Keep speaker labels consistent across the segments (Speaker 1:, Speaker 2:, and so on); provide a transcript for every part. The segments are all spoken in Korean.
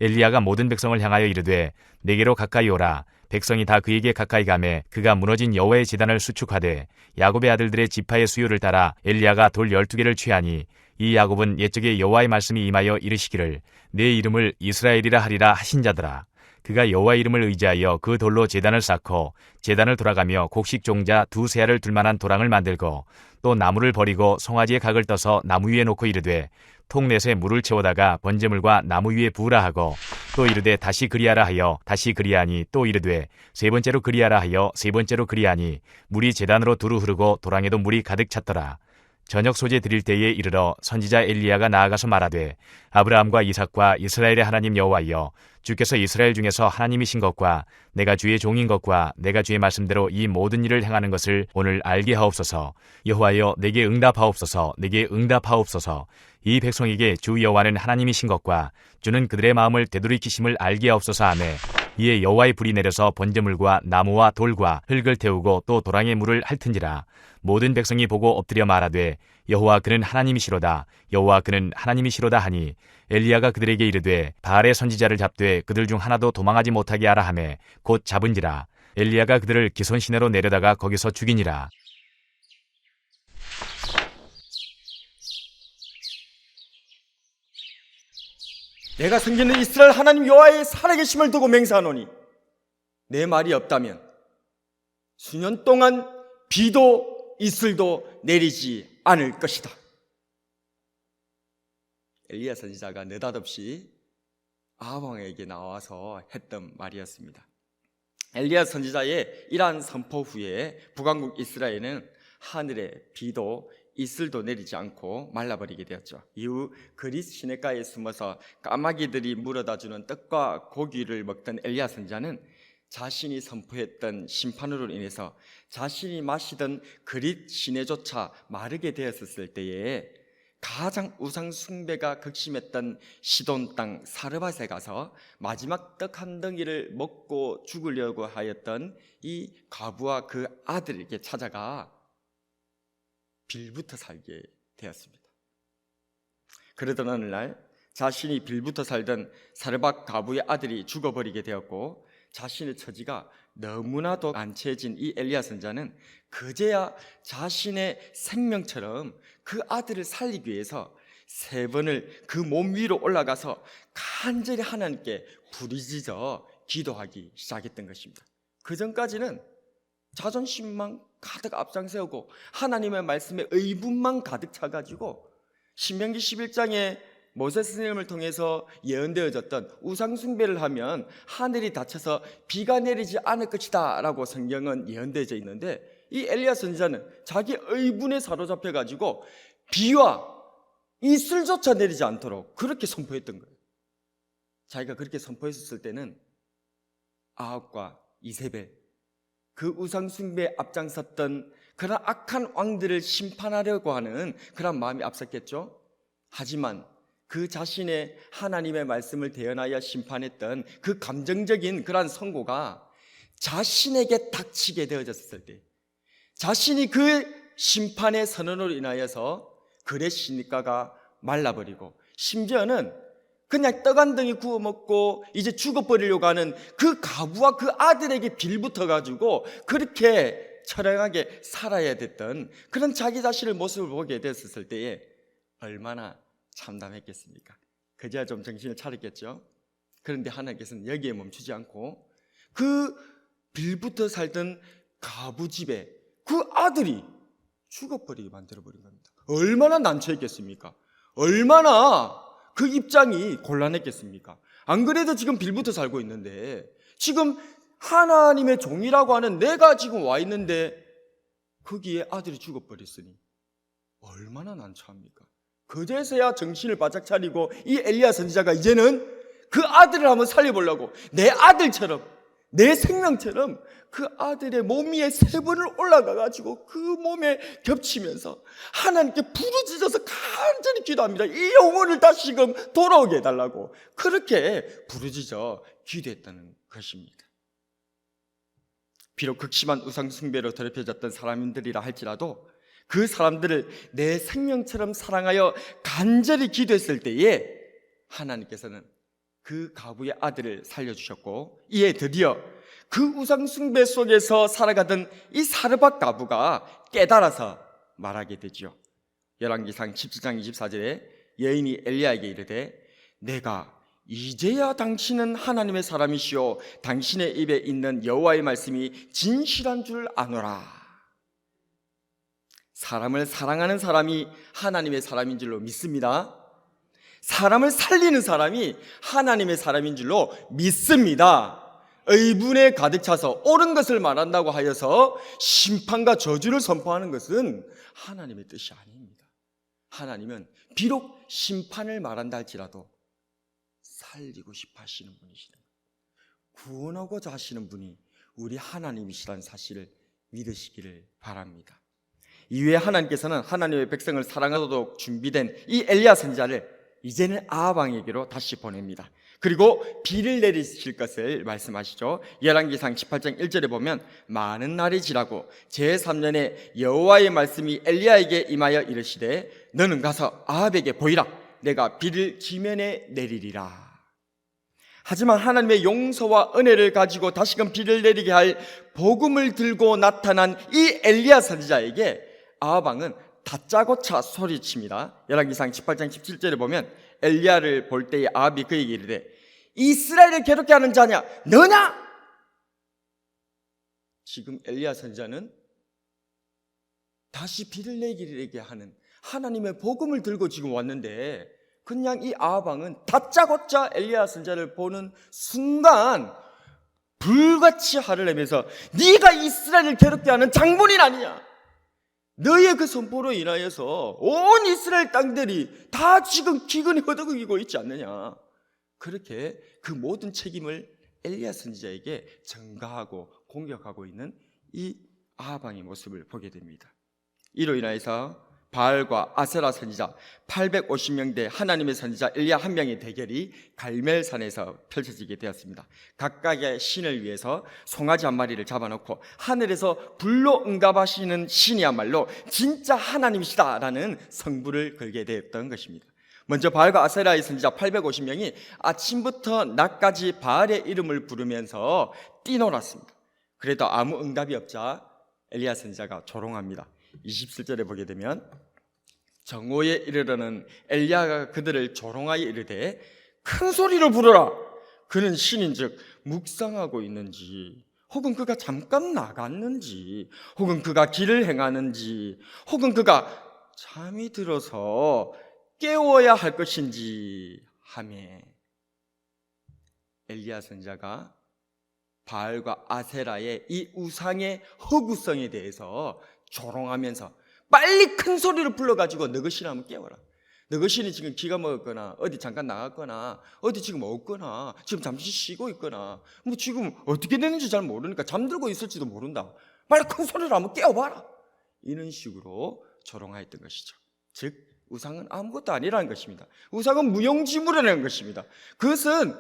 Speaker 1: 엘리야가 모든 백성을 향하여 이르되 내게로 가까이 오라. 백성이 다 그에게 가까이 가매 그가 무너진 여호와의 제단을 수축하되 야곱의 아들들의 지파의 수요를 따라 엘리야가 돌 12개를 취하니 이 야곱은 옛적에 여호와의 말씀이 임하여 이르시기를 내 이름을 이스라엘이라 하리라 하신 자더라. 그가 여호와 이름을 의지하여 그 돌로 제단을 쌓고 제단을 돌아가며 곡식 종자 2세알을 둘만한 도랑을 만들고 또 나무를 버리고 송아지의 각을 떠서 나무 위에 놓고 이르되 통넷에 물을 채우다가 번제물과 나무 위에 부으라 하고 또 이르되 다시 그리하라 하여 다시 그리하니 또 이르되 세 번째로 그리하라 하여 세 번째로 그리하니 물이 제단으로 두루 흐르고 도랑에도 물이 가득 찼더라. 저녁 소재 드릴 때에 이르러 선지자 엘리야가 나아가서 말하되 아브라함과 이삭과 이스라엘의 하나님 여호와여 주께서 이스라엘 중에서 하나님이신 것과 내가 주의 종인 것과 내가 주의 말씀대로 이 모든 일을 행하는 것을 오늘 알게 하옵소서. 여호와여 내게 응답하옵소서. 내게 응답하옵소서. 이 백성에게 주 여호와는 하나님이신 것과 주는 그들의 마음을 되돌이키심을 알게 하옵소서 하매 이에 여호와의 불이 내려서 번제물과 나무와 돌과 흙을 태우고 또 도랑의 물을 핥은지라. 모든 백성이 보고 엎드려 말하되 여호와 그는 하나님이시로다. 여호와 그는 하나님이시로다 하니 엘리야가 그들에게 이르되 바알의 선지자를 잡되 그들 중 하나도 도망하지 못하게 하라 하매 곧 잡은지라. 엘리야가 그들을 기손 시내로 내려다가 거기서 죽이니라.
Speaker 2: 내가 섬기는 이스라엘 하나님 여호와의 살아계심을 두고 맹세하노니 내 말이 없다면 수년 동안 비도 이슬도 내리지 않을 것이다. 엘리야 선지자가 느닷없이 아합 왕에게 나와서 했던 말이었습니다. 엘리야 선지자의 이러한 선포 후에 북왕국 이스라엘은 하늘에 비도 이슬도 내리지 않고 말라버리게 되었죠. 이후 그리스 시내가에 숨어서 까마귀들이 물어다주는 떡과 고기를 먹던 엘리야 선지자는 자신이 선포했던 심판으로 인해서 자신이 마시던 그릿 시내조차 마르게 되었을 때에 가장 우상 숭배가 극심했던 시돈 땅 사르밧에 가서 마지막 떡 한 덩이를 먹고 죽으려고 하였던 이 과부와 그 아들에게 찾아가 빌부터 살게 되었습니다. 그러던 어느 날 자신이 빌부터 살던 사르밧 과부의 아들이 죽어버리게 되었고 자신의 처지가 너무나도 난처해진 이 엘리야 선지자는 그제야 자신의 생명처럼 그 아들을 살리기 위해서 3번을 그 몸 위로 올라가서 간절히 하나님께 부르짖어 기도하기 시작했던 것입니다. 그 전까지는 자존심만 가득 앞장세우고 하나님의 말씀에 의분만 가득 차가지고 신명기 11장에 모세스 선생님을 통해서 예언되어졌던 우상숭배를 하면 하늘이 닫혀서 비가 내리지 않을 것이다 라고 성경은 예언되어져 있는데 이 엘리야 선지자는 자기 의분에 사로잡혀가지고 비와 이슬조차 내리지 않도록 그렇게 선포했던 거예요. 자기가 그렇게 선포했을 때는 아합과 이세벨 그 우상숭배에 앞장섰던 그런 악한 왕들을 심판하려고 하는 그런 마음이 앞섰겠죠. 하지만 그 자신의 하나님의 말씀을 대언하여 심판했던 그 감정적인 그러한 선고가 자신에게 닥치게 되어졌을 때 자신이 그 심판의 선언으로 인하여서 그레 시내가가 말라버리고 심지어는 그냥 떡 한 덩이 구워 먹고 이제 죽어버리려고 하는 그 과부와 그 아들에게 빌붙어가지고 그렇게 처량하게 살아야 됐던 그런 자기 자신의 모습을 보게 됐을 때에 얼마나 참담했겠습니까? 그제야 좀 정신을 차렸겠죠. 그런데 하나님께서는 여기에 멈추지 않고 그 빌붙어 살던 과부 집에 그 아들이 죽어버리게 만들어버린 겁니다. 얼마나 난처했겠습니까? 얼마나 그 입장이 곤란했겠습니까? 안 그래도 지금 빌붙어 살고 있는데 지금 하나님의 종이라고 하는 내가 지금 와 있는데 거기에 아들이 죽어버렸으니 얼마나 난처합니까? 그제서야 정신을 바짝 차리고 이 엘리야 선지자가 이제는 그 아들을 한번 살려보려고 내 아들처럼 내 생명처럼 그 아들의 몸 위에 3번을 올라가가지고 그 몸에 겹치면서 하나님께 부르짖어서 간절히 기도합니다. 이 영혼을 다시금 돌아오게 해달라고 그렇게 부르짖어 기도했다는 것입니다. 비록 극심한 우상숭배로 더럽혀졌던 사람들이라 할지라도 그 사람들을 내 생명처럼 사랑하여 간절히 기도했을 때에 하나님께서는 그 과부의 아들을 살려주셨고, 이에 드디어 그 우상 숭배 속에서 살아가던 이 사르밧 과부가 깨달아서 말하게 되죠. 열왕기상 17장 24절에 여인이 엘리야에게 이르되 내가 이제야 당신은 하나님의 사람이시오 당신의 입에 있는 여호와의 말씀이 진실한 줄 아노라. 사람을 사랑하는 사람이 하나님의 사람인 줄로 믿습니다. 사람을 살리는 사람이 하나님의 사람인 줄로 믿습니다. 의분에 가득 차서 옳은 것을 말한다고 하여서 심판과 저주를 선포하는 것은 하나님의 뜻이 아닙니다. 하나님은 비록 심판을 말한다 할지라도 살리고 싶어 하시는 분이시다. 구원하고자 하시는 분이 우리 하나님이시라는 사실을 믿으시기를 바랍니다. 이후에 하나님께서는 하나님의 백성을 사랑하도록 준비된 이 엘리야 선지자를 이제는 아합 왕에게로 다시 보냅니다. 그리고 비를 내리실 것을 말씀하시죠. 열왕기상 18장 1절에 보면 많은 날이 지나고 제3년에 여호와의 말씀이 엘리야에게 임하여 이르시되 너는 가서 아합에게 보이라. 내가 비를 지면에 내리리라. 하지만 하나님의 용서와 은혜를 가지고 다시금 비를 내리게 할 복음을 들고 나타난 이 엘리야 선지자에게 아합 왕은 다짜고짜 소리칩니다. 열왕기상 18장 17절에 보면 엘리야를 볼 때에 아합이 그에게 이르되 이스라엘을 괴롭게 하는 자냐 너냐? 지금 엘리야 선지자는 다시 비를 내리게 하는 하나님의 복음을 들고 지금 왔는데 그냥 이 아합 왕은 다짜고짜 엘리야 선지자를 보는 순간 불같이 화를 내면서 네가 이스라엘을 괴롭게 하는 장본인 아니냐? 너의 그 선포로 인하여서 온 이스라엘 땅들이 다 지금 기근이 허덕이고 있지 않느냐. 그렇게 그 모든 책임을 엘리야 선지자에게 전가하고 공격하고 있는 이 아합 왕의 모습을 보게 됩니다. 이로 인하여서 바알과 아세라 선지자 850명 대 하나님의 선지자 엘리야 한 명의 대결이 갈멜산에서 펼쳐지게 되었습니다. 각각의 신을 위해서 송아지 한 마리를 잡아놓고 하늘에서 불로 응답하시는 신이야말로 진짜 하나님이시다라는 성부를 걸게 되었던 것입니다. 먼저 바알과 아세라의 선지자 850명이 아침부터 낮까지 바알의 이름을 부르면서 뛰놀았습니다. 그래도 아무 응답이 없자 엘리야 선지자가 조롱합니다. 27절에 보게 되면 정오에 이르러는 엘리야가 그들을 조롱하여 이르되 큰 소리로 부르라. 그는 신인즉 묵상하고 있는지 혹은 그가 잠깐 나갔는지 혹은 그가 길을 행하는지 혹은 그가 잠이 들어서 깨워야 할 것인지 하며 엘리야 선지자가 바알과 아세라의 이 우상의 허구성에 대해서 조롱하면서 빨리 큰 소리를 불러가지고 너것이나 한번 깨워라. 너것이니 지금 기가 먹었거나 어디 잠깐 나갔거나 어디 지금 없거나 지금 잠시 쉬고 있거나 뭐 지금 어떻게 되는지 잘 모르니까 잠들고 있을지도 모른다. 빨리 큰 소리를 한번 깨워봐라. 이런 식으로 조롱하였던 것이죠. 즉 우상은 아무것도 아니라는 것입니다. 우상은 무용지물이라는 것입니다. 그것은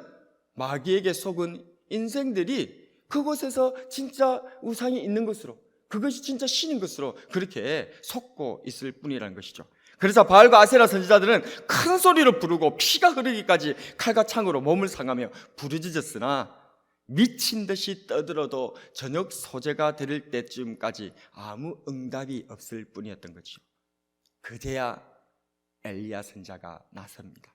Speaker 2: 마귀에게 속은 인생들이 그곳에서 진짜 우상이 있는 것으로 그것이 진짜 신인 것으로 그렇게 속고 있을 뿐이라는 것이죠. 그래서 바알과 아세라 선지자들은 큰 소리로 부르고 피가 흐르기까지 칼과 창으로 몸을 상하며 부르짖었으나 미친 듯이 떠들어도 저녁 소재가 될 때쯤까지 아무 응답이 없을 뿐이었던 거죠. 그제야 엘리야 선지자가 나섭니다.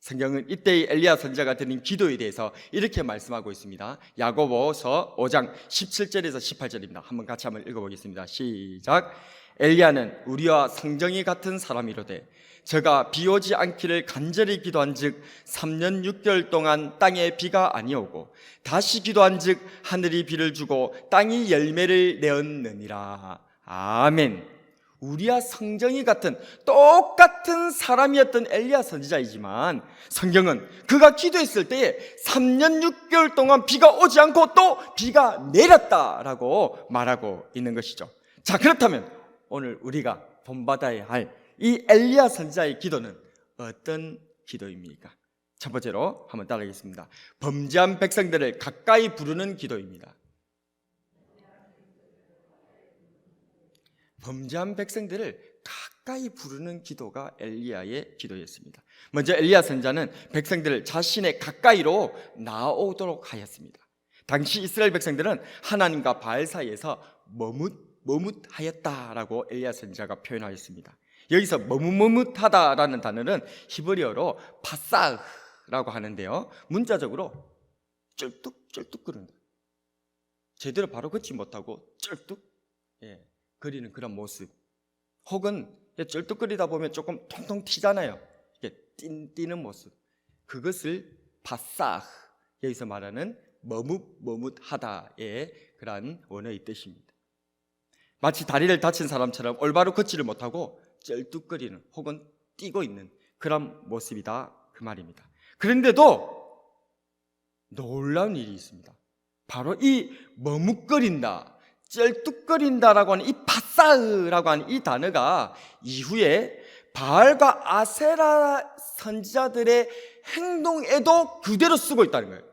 Speaker 2: 성경은 이때의 엘리야 선지자가 드린 기도에 대해서 이렇게 말씀하고 있습니다. 야고보서 5장 17절에서 18절입니다. 한번 같이 한번 읽어보겠습니다. 시작. 엘리야는 우리와 성정이 같은 사람이로되 저가 비 오지 않기를 간절히 기도한즉 3년 6개월 동안 땅에 비가 아니오고 다시 기도한즉 하늘이 비를 주고 땅이 열매를 내었느니라. 아멘. 우리와 성정이 같은 똑같은 사람이었던 엘리야 선지자이지만 성경은 그가 기도했을 때에 3년 6개월 동안 비가 오지 않고 또 비가 내렸다라고 말하고 있는 것이죠. 자, 그렇다면 오늘 우리가 본받아야 할 이 엘리야 선지자의 기도는 어떤 기도입니까? 첫 번째로 한번 따라하겠습니다. 범죄한 백성들을 가까이 부르는 기도입니다. 범죄한 백성들을 가까이 부르는 기도가 엘리야의 기도였습니다. 먼저 엘리야 선지자는 백성들을 자신의 가까이로 나오도록 하였습니다. 당시 이스라엘 백성들은 하나님과 바알 사이에서 머뭇하였다라고 엘리야 선지자가 표현하였습니다. 여기서 머뭇하다라는 단어는 히브리어로 파사흐라고 하는데요, 문자적으로 쩔뚝거린다, 제대로 바로 걷지 못하고 쩔뚝 거리는 그런 모습, 혹은 쩔뚝거리다 보면 조금 통통 튀잖아요. 이게 뛰는 모습, 그것을 파사흐, 여기서 말하는 머뭇하다의 그러한 원어의 뜻입니다. 마치 다리를 다친 사람처럼 올바로 걷지를 못하고 쩔뚝거리는 혹은 뛰고 있는 그런 모습이다, 그 말입니다. 그런데도 놀라운 일이 있습니다. 바로 이 머뭇거린다, 쩔뚝거린다라고 하는 이 파사흐라고 하는 이 단어가 이후에 바알과 아세라 선지자들의 행동에도 그대로 쓰고 있다는 거예요.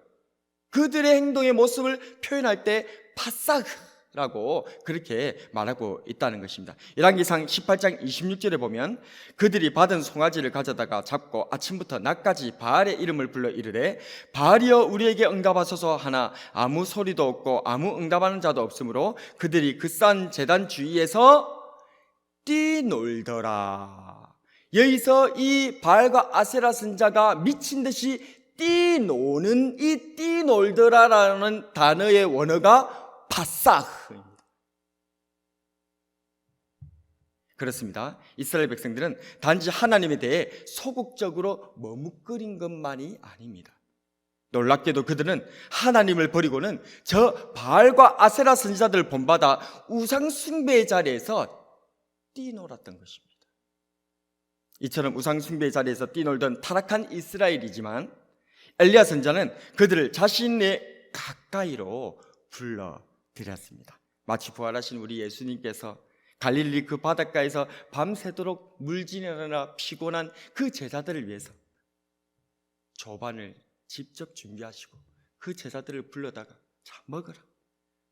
Speaker 2: 그들의 행동의 모습을 표현할 때 파사흐라고 그렇게 말하고 있다는 것입니다. 열왕기상 18장 26절에 보면 그들이 받은 송아지를 가져다가 잡고 아침부터 낮까지 바알의 이름을 불러 이르되 바알이여 우리에게 응답하소서 하나 아무 소리도 없고 아무 응답하는 자도 없으므로 그들이 그 싼 제단 주위에서 뛰놀더라. 여기서 이 바알과 아세라 선지자가 미친 듯이 뛰노는 이 뛰놀더라라는 단어의 원어가 파사흐입니다. 그렇습니다. 이스라엘 백성들은 단지 하나님에 대해 소극적으로 머뭇거린 것만이 아닙니다. 놀랍게도 그들은 하나님을 버리고는 저 바알과 아세라 선지자들을 본받아 우상 숭배의 자리에서 뛰놀았던 것입니다. 이처럼 우상 숭배의 자리에서 뛰놀던 타락한 이스라엘이지만 엘리야 선지자는 그들을 자신의 가까이로 불러들였습니다. 마치 부활하신 우리 예수님께서 갈릴리 그 바닷가에서 밤새도록 물지내느라 피곤한 그 제자들을 위해서 조반을 직접 준비하시고 그 제자들을 불러다가 자 먹으라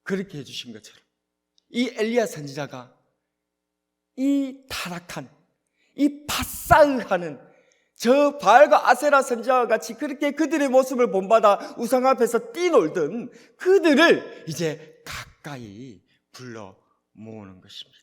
Speaker 2: 그렇게 해주신 것처럼 이 엘리야 선지자가 이 타락한 이 파사흐하는 저 바알과 아세라 선지자와 같이 그렇게 그들의 모습을 본받아 우상 앞에서 뛰놀던 그들을 이제 가까이 불러 모으는 것입니다.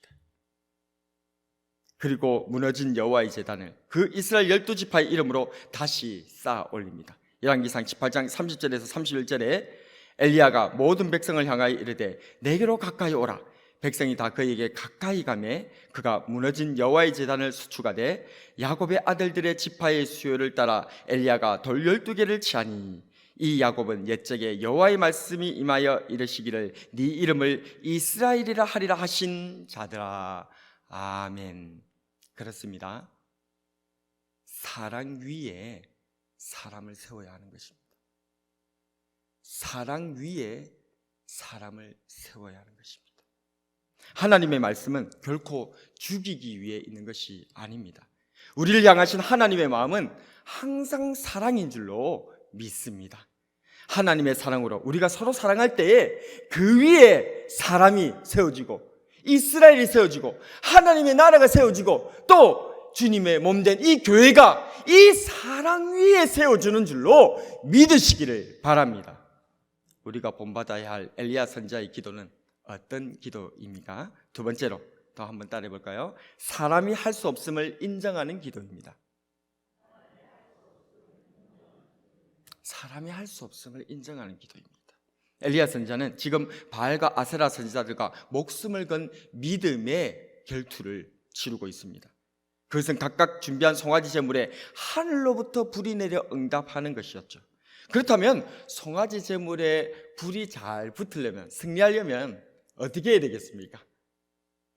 Speaker 2: 그리고 무너진 여호와의 제단을 그 이스라엘 12지파의 이름으로 다시 쌓아 올립니다. 열왕기상 18장 30절에서 31절에 엘리야가 모든 백성을 향하여 이르되 내게로 가까이 오라. 백성이 다 그에게 가까이 가매 그가 무너진 여호와의 제단을 수축하되 야곱의 아들들의 지파의 수요를 따라 엘리야가 돌 12개를 치하니 이 야곱은 옛적에 여호와의 말씀이 임하여 이르시기를 네 이름을 이스라엘이라 하리라 하신 자들아. 아멘. 그렇습니다. 사랑 위에 사람을 세워야 하는 것입니다. 사랑 위에 사람을 세워야 하는 것입니다. 하나님의 말씀은 결코 죽이기 위해 있는 것이 아닙니다. 우리를 향하신 하나님의 마음은 항상 사랑인 줄로 믿습니다. 하나님의 사랑으로 우리가 서로 사랑할 때에 그 위에 사람이 세워지고 이스라엘이 세워지고 하나님의 나라가 세워지고 또 주님의 몸된 이 교회가 이 사랑 위에 세워주는 줄로 믿으시기를 바랍니다. 우리가 본받아야 할 엘리야 선지자의 기도는 어떤 기도입니까? 두 번째로 더 한번 따라해 볼까요? 사람이 할 수 없음을 인정하는 기도입니다. 사람이 할 수 없음을 인정하는 기도입니다. 엘리야 선지자는 지금 바알과 아세라 선지자들과 목숨을 건 믿음의 결투를 치르고 있습니다. 그것은 각각 준비한 송아지 제물에 하늘로부터 불이 내려 응답하는 것이었죠. 그렇다면 송아지 제물에 불이 잘 붙으려면, 승리하려면 어떻게 해야 되겠습니까?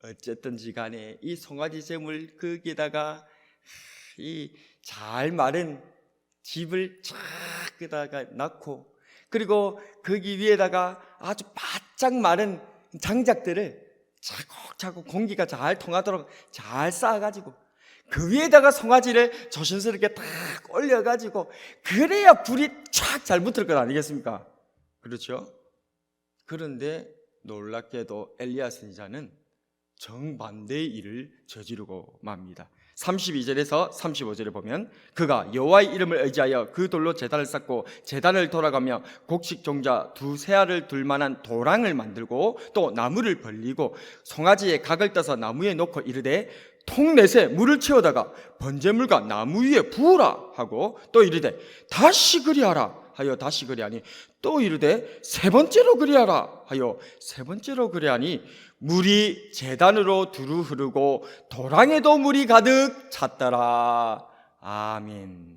Speaker 2: 어쨌든지 간에 이 송아지 제물 거기에다가 이 잘 마른 집을 쫙 그다가 넣고 그리고 거기 위에다가 아주 바짝 마른 장작들을 차곡차곡 공기가 잘 통하도록 잘 쌓아가지고 그 위에다가 송아지를 조심스럽게 딱 올려가지고 그래야 불이 쫙 잘 붙을 것 아니겠습니까? 그렇죠? 그런데 놀랍게도 엘리야 선지자는 정반대의 일을 저지르고 맙니다. 32절에서 35절에 보면 그가 여호와의 이름을 의지하여 그 돌로 제단을 쌓고 제단을 돌아가며 곡식 종자 두세 알을 둘 만한 도랑을 만들고 또 나무를 벌리고 송아지에 각을 떠서 나무에 놓고 이르되 통넷에 물을 채우다가 번제물과 나무 위에 부으라 하고 또 이르되 다시 그리하라 하여 다시 그리하니 또 이르되 세 번째로 그리하라 하여 세 번째로 그리하니 물이 제단으로 두루 흐르고 도랑에도 물이 가득 찼더라. 아멘.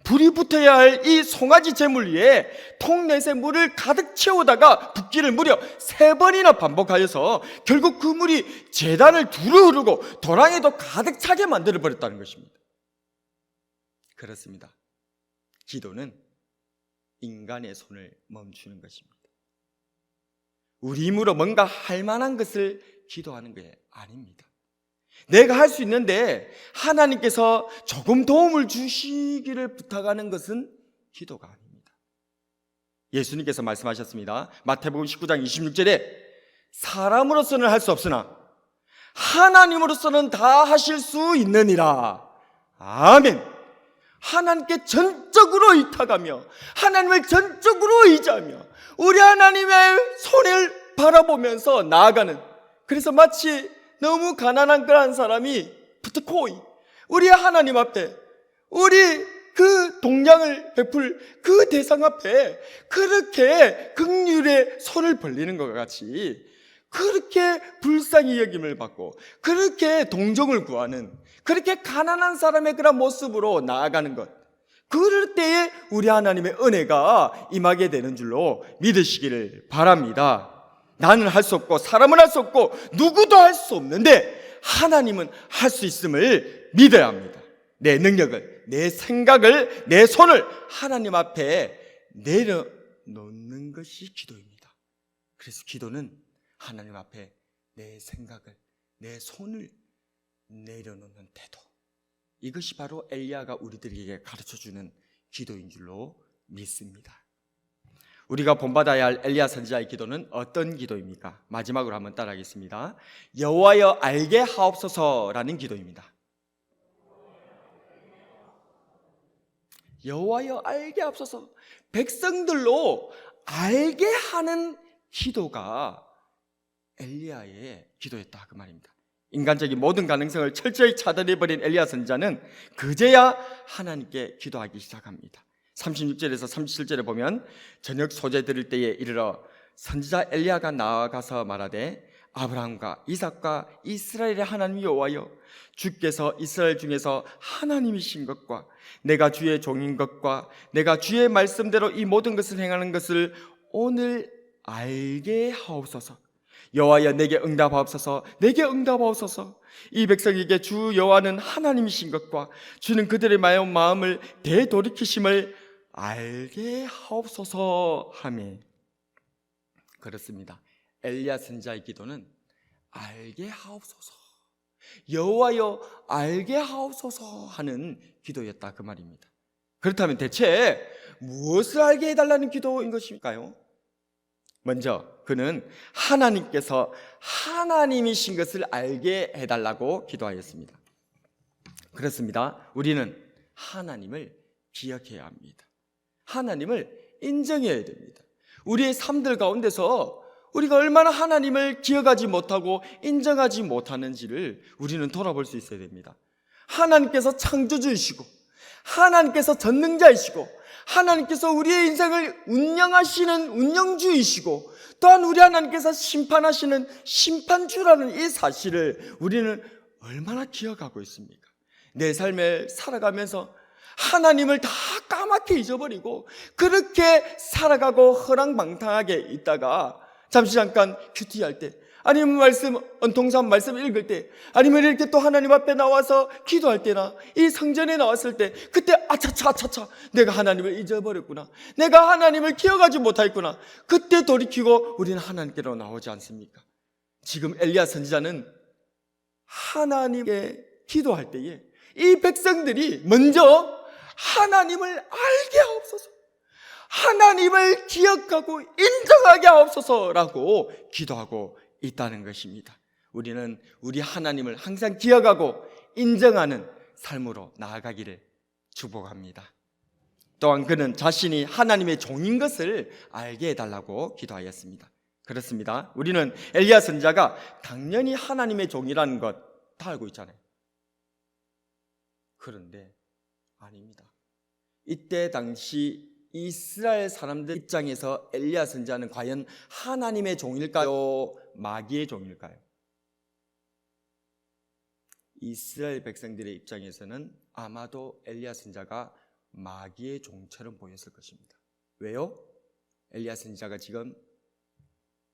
Speaker 2: 불이 붙어야 할 이 송아지 제물 위에 통넷에 물을 가득 채우다가 붓기를 무려 3번이나 반복하여서 결국 그 물이 제단을 두루 흐르고 도랑에도 가득 차게 만들어 버렸다는 것입니다. 그렇습니다. 기도는 인간의 손을 멈추는 것입니다. 우리 힘으로 뭔가 할 만한 것을 기도하는 게 아닙니다. 내가 할 수 있는데 하나님께서 조금 도움을 주시기를 부탁하는 것은 기도가 아닙니다. 예수님께서 말씀하셨습니다. 마태복음 19장 26절에 사람으로서는 할 수 없으나 하나님으로서는 다 하실 수 있느니라. 아멘. 하나님께 전적으로 의탁하며 하나님을 전적으로 의지하며 우리 하나님의 손을 바라보면서 나아가는, 그래서 마치 너무 가난한 그런 사람이 부트코이 우리 하나님 앞에 우리 그 동량을 베풀 그 대상 앞에 그렇게 긍휼의 손을 벌리는 것과 같이 그렇게 불쌍히 여김을 받고 그렇게 동정을 구하는, 그렇게 가난한 사람의 그런 모습으로 나아가는 것, 그럴 때에 우리 하나님의 은혜가 임하게 되는 줄로 믿으시기를 바랍니다. 나는 할 수 없고 사람은 할 수 없고 누구도 할 수 없는데 하나님은 할 수 있음을 믿어야 합니다. 내 능력을, 내 생각을, 내 손을 하나님 앞에 내려놓는 것이 기도입니다. 그래서 기도는 하나님 앞에 내 생각을, 내 손을 내려놓는 태도, 이것이 바로 엘리야가 우리들에게 가르쳐주는 기도인 줄로 믿습니다. 우리가 본받아야 할 엘리야 선지자의 기도는 어떤 기도입니까? 마지막으로 한번 따라하겠습니다. 여호와여 알게 하옵소서라는 기도입니다. 여호와여 알게 하옵소서, 백성들로 알게 하는 기도가 엘리야의 기도였다 그 말입니다. 인간적인 모든 가능성을 철저히 차단해버린 엘리야 선지자는 그제야 하나님께 기도하기 시작합니다. 36절에서 37절에 보면 저녁 소재 들을 때에 이르러 선지자 엘리야가 나아가서 말하되 아브라함과 이삭과 이스라엘의 하나님 여호와여, 주께서 이스라엘 중에서 하나님이신 것과 내가 주의 종인 것과 내가 주의 말씀대로 이 모든 것을 행하는 것을 오늘 알게 하옵소서. 여호와여 내게 응답하옵소서, 내게 응답하옵소서. 이 백성에게 주 여호와는 하나님이신 것과 주는 그들의 마음을 되돌이키심을 알게 하옵소서 하며, 그렇습니다. 엘리야 선지자의 기도는 알게 하옵소서, 여호와여 알게 하옵소서 하는 기도였다 그 말입니다. 그렇다면 대체 무엇을 알게 해달라는 기도인 것일까요? 먼저 그는 하나님께서 하나님이신 것을 알게 해달라고 기도하였습니다. 그렇습니다. 우리는 하나님을 기억해야 합니다. 하나님을 인정해야 됩니다. 우리의 삶들 가운데서 우리가 얼마나 하나님을 기억하지 못하고 인정하지 못하는지를 우리는 돌아볼 수 있어야 됩니다. 하나님께서 창조주이시고 하나님께서 전능자이시고 하나님께서 우리의 인생을 운영하시는 운영주이시고 또한 우리 하나님께서 심판하시는 심판주라는 이 사실을 우리는 얼마나 기억하고 있습니까? 내 삶을 살아가면서 하나님을 다 까맣게 잊어버리고 그렇게 살아가고 허랑방탕하게 있다가 잠깐 큐티할 때, 아니면 말씀, 언통산 말씀 읽을 때, 아니면 이렇게 또 하나님 앞에 나와서 기도할 때나 이 성전에 나왔을 때 그때 아차차 내가 하나님을 잊어버렸구나, 내가 하나님을 기억하지 못하였구나, 그때 돌이키고 우리는 하나님께로 나오지 않습니까? 지금 엘리야 선지자는 하나님께 기도할 때에 이 백성들이 먼저 하나님을 알게 하옵소서, 하나님을 기억하고 인정하게 하옵소서라고 기도하고 있다는 것입니다. 우리는 우리 하나님을 항상 기억하고 인정하는 삶으로 나아가기를 축복합니다. 또한 그는 자신이 하나님의 종인 것을 알게 해달라고 기도하였습니다. 그렇습니다. 우리는 엘리야 선지자가 당연히 하나님의 종이라는 것 다 알고 있잖아요. 그런데 아닙니다. 이때 당시 이스라엘 사람들 입장에서 엘리야 선지자는 과연 하나님의 종일까요? 마귀의 종일까요? 이스라엘 백성들의 입장에서는 아마도 엘리야 선지자가 마귀의 종처럼 보였을 것입니다. 왜요? 엘리야 선지자가 지금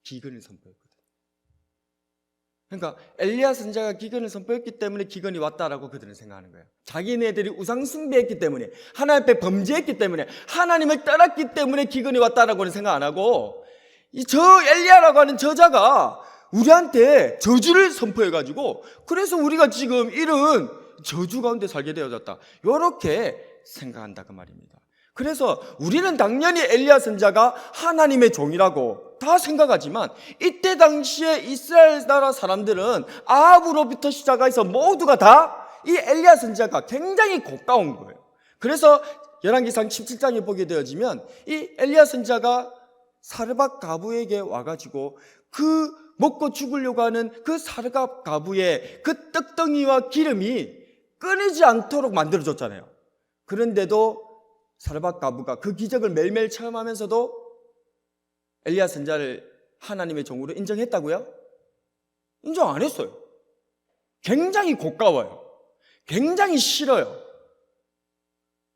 Speaker 2: 기근을 선포했거든요. 그러니까 엘리야 선지자가 기근을 선포했기 때문에 기근이 왔다라고 그들은 생각하는 거예요. 자기네들이 우상 숭배했기 때문에, 하나님 앞에 범죄했기 때문에, 하나님을 떠났기 때문에 기근이 왔다라고는 생각 안 하고, 저 엘리야라고 하는 저자가 우리한테 저주를 선포해가지고 그래서 우리가 지금 이런 저주 가운데 살게 되어졌다, 이렇게 생각한다 그 말입니다. 그래서 우리는 당연히 엘리야 선지자가 하나님의 종이라고 다 생각하지만 이때 당시에 이스라엘 나라 사람들은 아합으로부터 시작해서 모두가 다 이 엘리야 선지자가 굉장히 고가운 거예요. 그래서 열왕기상 17장에 보게 되어지면 이 엘리야 선지자가 사르밧 가부에게 와가지고 그 먹고 죽으려고 하는 그 사르밧 가부의 그 떡덩이와 기름이 끊이지 않도록 만들어줬잖아요. 그런데도 사르밧 가부가 그 기적을 매일매일 체험하면서도 엘리야 선지자를 하나님의 종으로 인정했다고요? 인정 안 했어요. 굉장히 고가워요. 굉장히 싫어요.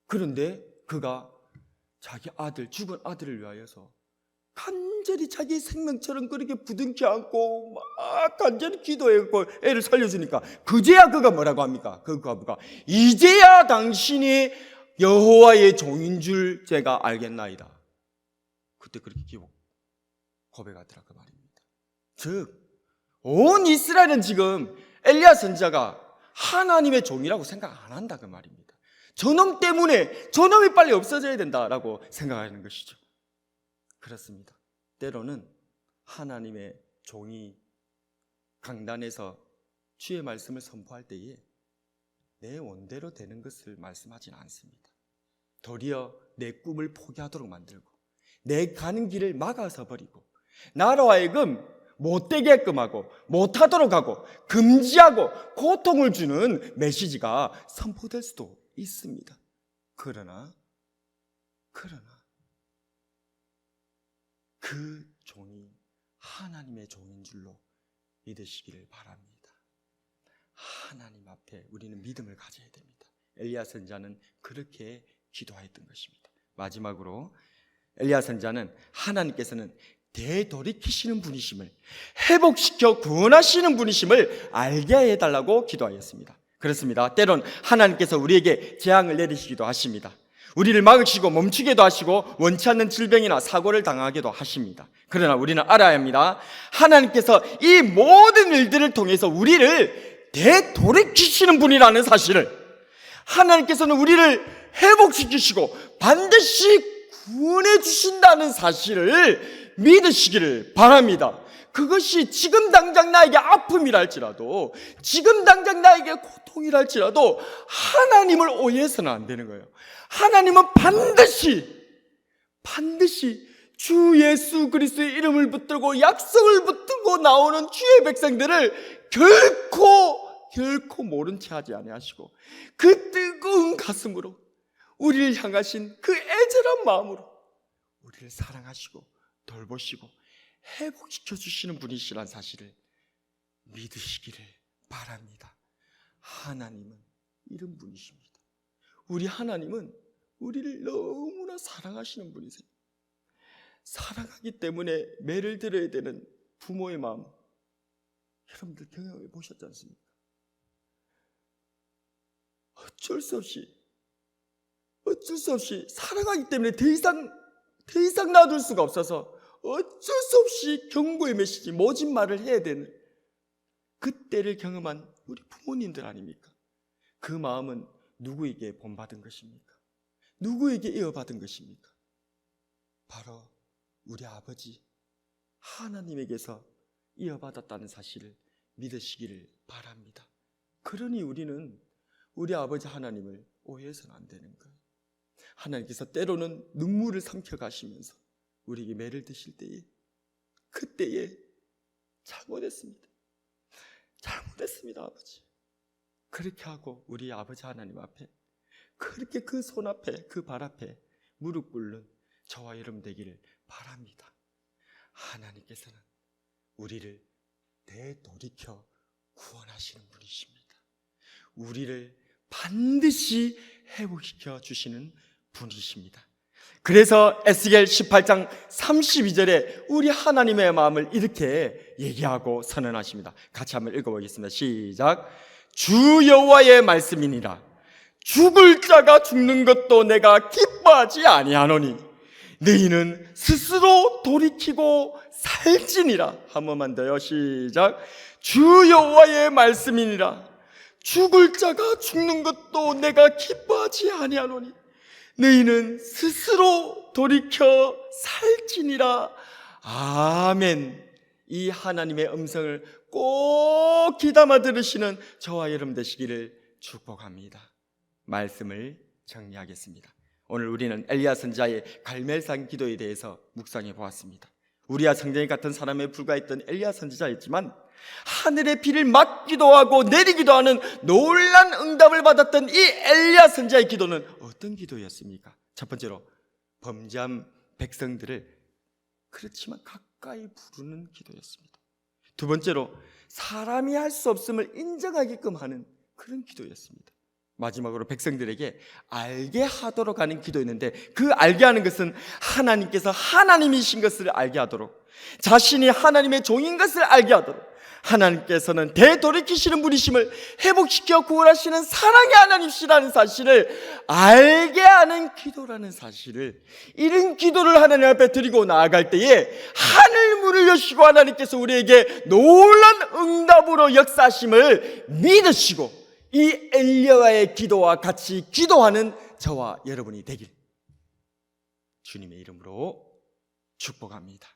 Speaker 2: 그런데 그가 자기 아들, 죽은 아들을 위하여서 간절히 자기 생명처럼 그렇게 부둥켜 안고 막 간절히 기도했고 애를 살려주니까 그제야 그가 뭐라고 합니까? 그 과부가 이제야 당신이 여호와의 종인 줄 제가 알겠나이다. 그때 그렇게 고백하더라 그 말입니다. 즉 온 이스라엘은 지금 엘리야 선지자가 하나님의 종이라고 생각 안 한다 그 말입니다. 저놈 때문에 저놈이 빨리 없어져야 된다라고 생각하는 것이죠. 그렇습니다. 때로는 하나님의 종이 강단에서 주의 말씀을 선포할 때에 내 원대로 되는 것을 말씀하지는 않습니다. 도리어 내 꿈을 포기하도록 만들고 내 가는 길을 막아서 버리고 나로 하여금 못되게끔 하고 못하도록 하고 금지하고 고통을 주는 메시지가 선포될 수도 있습니다. 그러나 그 종이 하나님의 종인 줄로 믿으시기를 바랍니다. 하나님 앞에 우리는 믿음을 가져야 됩니다. 엘리야 선지자는 그렇게 기도했던 것입니다. 마지막으로 엘리야 선지자는 하나님께서는 되돌이키시는 분이심을, 회복시켜 구원하시는 분이심을 알게 해달라고 기도하였습니다. 그렇습니다. 때론 하나님께서 우리에게 재앙을 내리시기도 하십니다. 우리를 막으시고 멈추게도 하시고 원치 않는 질병이나 사고를 당하게도 하십니다. 그러나 우리는 알아야 합니다. 하나님께서 이 모든 일들을 통해서 우리를 되돌이키시는 분이라는 사실을, 하나님께서는 우리를 회복시키시고 반드시 구원해 주신다는 사실을 믿으시기를 바랍니다. 그것이 지금 당장 나에게 아픔이라 할지라도, 지금 당장 나에게 고통이라 할지라도 하나님을 오해해서는 안 되는 거예요. 하나님은 반드시 주 예수 그리스도의 이름을 붙들고 약속을 붙들고 나오는 주의 백성들을 결코 모른 채 하지 아니하시고 그 뜨거운 가슴으로 우리를 향하신 그 애절한 마음으로 우리를 사랑하시고 돌보시고 회복시켜 주시는 분이시란 사실을 믿으시기를 바랍니다. 하나님은 이런 분이십니다. 우리 하나님은 우리를 너무나 사랑하시는 분이세요. 사랑하기 때문에 매를 들어야 되는 부모의 마음, 여러분들 경험해 보셨지 않습니까? 어쩔 수 없이 사랑하기 때문에 더 이상 놔둘 수가 없어서 어쩔 수 없이 경고의 메시지, 모진 말을 해야 되는 그때를 경험한 우리 부모님들 아닙니까? 그 마음은 누구에게 본받은 것입니까? 누구에게 이어받은 것입니까? 바로 우리 아버지 하나님에게서 이어받았다는 사실을 믿으시기를 바랍니다. 그러니 우리는 우리 아버지 하나님을 오해해서는 안 되는 거예요. 하나님께서 때로는 눈물을 삼켜가시면서 우리에게 매를 드실 때에, 그때에 잘못했습니다. 잘못했습니다, 아버지. 그렇게 하고 우리 아버지 하나님 앞에, 그렇게 그 손 앞에, 그 발 앞에 무릎 꿇는 저와 여러분 되기를 바랍니다. 하나님께서는 우리를 되돌이켜 구원하시는 분이십니다. 우리를 반드시 회복시켜 주시는 분이십니다. 그래서 에스겔 18장 32절에 우리 하나님의 마음을 이렇게 얘기하고 선언하십니다. 같이 한번 읽어보겠습니다. 시작. 주 여호와의 말씀이니라. 죽을 자가 죽는 것도 내가 기뻐하지 아니하노니 너희는 스스로 돌이키고 살지니라. 한 번만 더요. 시작. 주 여호와의 말씀이니라. 죽을 자가 죽는 것도 내가 기뻐하지 아니하노니 너희는 스스로 돌이켜 살지니라. 아멘. 이 하나님의 음성을 꼭 귀담아 들으시는 저와 여러분 되시기를 축복합니다. 말씀을 정리하겠습니다. 오늘 우리는 엘리야 선지자의 갈멜산 기도에 대해서 묵상해 보았습니다. 우리와 성경에 같은 사람에 불과했던 엘리야 선지자였지만 하늘의 비를 막기도 하고 내리기도 하는 놀란 응답을 받았던 이 엘리야 선지자의 기도는 어떤 기도였습니까? 첫 번째로 범죄한 백성들을 그렇지만 가까이 부르는 기도였습니다. 두 번째로 사람이 할 수 없음을 인정하게끔 하는 그런 기도였습니다. 마지막으로 백성들에게 알게 하도록 하는 기도였는데, 그 알게 하는 것은 하나님께서 하나님이신 것을 알게 하도록, 자신이 하나님의 종인 것을 알게 하도록, 하나님께서는 되돌이키시는 분이심을, 회복시켜 구원하시는 사랑의 하나님이시라는 사실을 알게 하는 기도라는 사실을, 이런 기도를 하나님 앞에 드리고 나아갈 때에 하늘 문을 여시고 하나님께서 우리에게 놀란 응답으로 역사하심을 믿으시고 이 엘리야의 기도와 같이 기도하는 저와 여러분이 되길 주님의 이름으로 축복합니다.